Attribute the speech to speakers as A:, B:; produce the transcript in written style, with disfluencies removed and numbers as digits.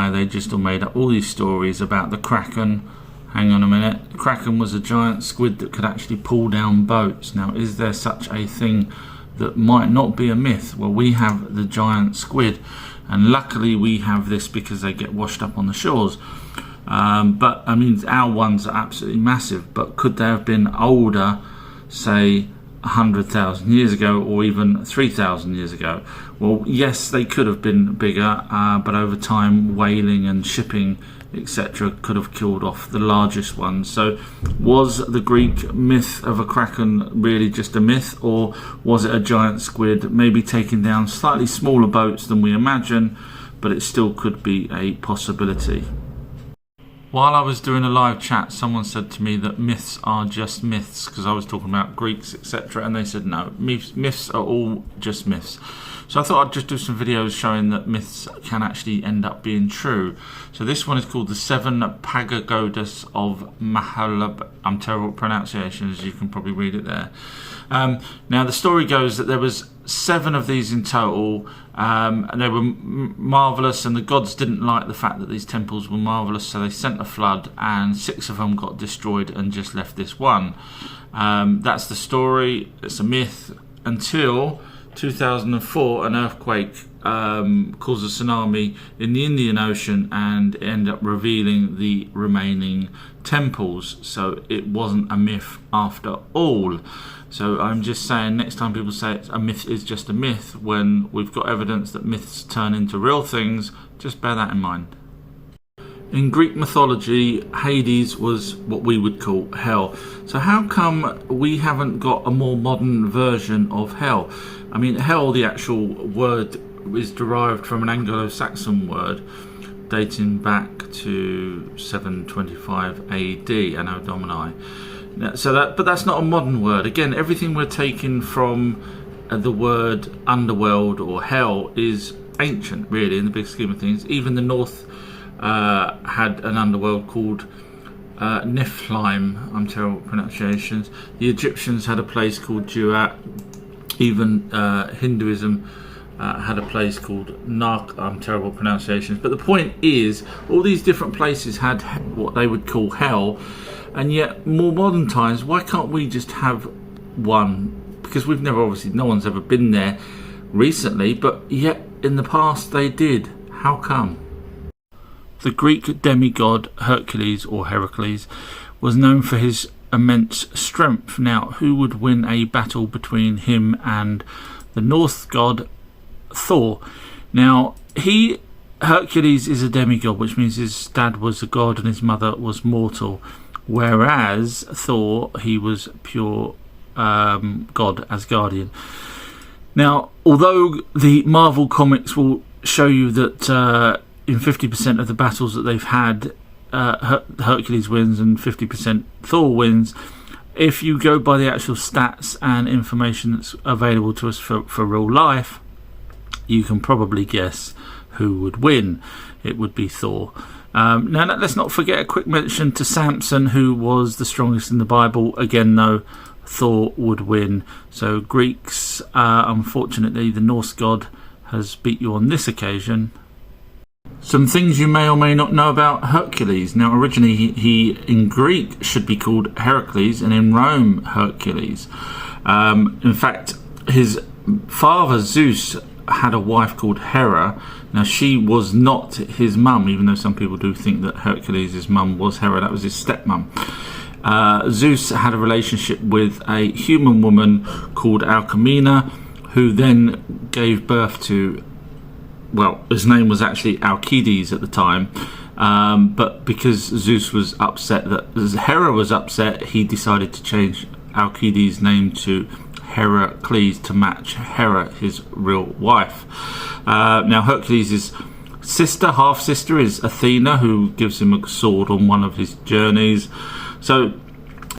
A: lie. They just all made up all these stories about the Kraken. Hang on a minute. The Kraken was a giant squid that could actually pull down boats. Now, is there such a thing that might not be a myth? Well, we have the giant squid, and luckily we have this because they get washed up on the shores. But I mean, our ones are absolutely massive, but could they have been older, say 100,000 years ago, or even 3,000 years ago? Well, yes, they could have been bigger, but over time whaling and shipping, etc., could have killed off the largest ones. So was the Greek myth of a Kraken really just a myth, or was it a giant squid maybe taking down slightly smaller boats than we imagine, but it still could be a possibility? While I was doing a live chat, someone said to me that myths are just myths, because I was talking about Greeks, etc., and they said no, myths are all just myths. So I thought I'd just do some videos showing that myths can actually end up being true. So this one is called the 7 Pagodas of Mahalab. I'm terrible at pronunciations, you can probably read it there. Now the story goes that there was 7 of these in total, and they were marvellous, and the gods didn't like the fact that these temples were marvellous, so they sent a flood and 6 of them got destroyed and just left this one. That's the story. It's a myth until 2004, an earthquake caused a tsunami in the Indian Ocean and it ended up revealing the remaining temples. So it wasn't a myth after all. So I'm just saying, next time people say a myth is just a myth, when we've got evidence that myths turn into real things, just bear that in mind. In Greek mythology, Hades was what we would call hell. So how come we haven't got a more modern version of hell? I mean, hell, the actual word, is derived from an Anglo-Saxon word dating back to 725 AD, Anno Domini. But that's not a modern word. Again, everything we're taking from the word underworld or hell is ancient, really, in the big scheme of things. Even the North had an underworld called Nephilim. I'm terrible at pronunciations. The Egyptians had a place called Duat. Even Hinduism had a place called Nark. I'm terrible at pronunciations. But the point is, all these different places had what they would call hell, and yet more modern times, why can't we just have one? Because we've never, obviously, no one's ever been there recently, but yet in the past they did. How come? The Greek demigod Hercules, or Heracles, was known for his immense strength. Now, who would win a battle between him and the Norse god Thor? Now, Hercules is a demigod, which means his dad was a god and his mother was mortal, whereas Thor, he was pure god, Asgardian. Now, although the Marvel comics will show you that in 50% of the battles that they've had, Hercules wins and 50% Thor wins, if you go by the actual stats and information that's available to us for real life, you can probably guess who would win. It would be Thor. Now let's not forget a quick mention to Samson, who was the strongest in the Bible. Again though, Thor would win. So Greeks, unfortunately the Norse god has beat you on this occasion. Some things you may or may not know about Hercules. Now, originally he in Greek should be called Heracles, and in Rome Hercules. In fact, his father Zeus had a wife called Hera. Now, she was not his mum, even though some people do think that Hercules' mum was Hera. That was his stepmom. Zeus had a relationship with a human woman called Alcmena, who then gave birth to, well, his name was actually Alcides at the time, but because Zeus was upset that Hera was upset, he decided to change Alcides' name to Heracles to match Hera, his real wife. Now Hercules' sister, half-sister, is Athena, who gives him a sword on one of his journeys. So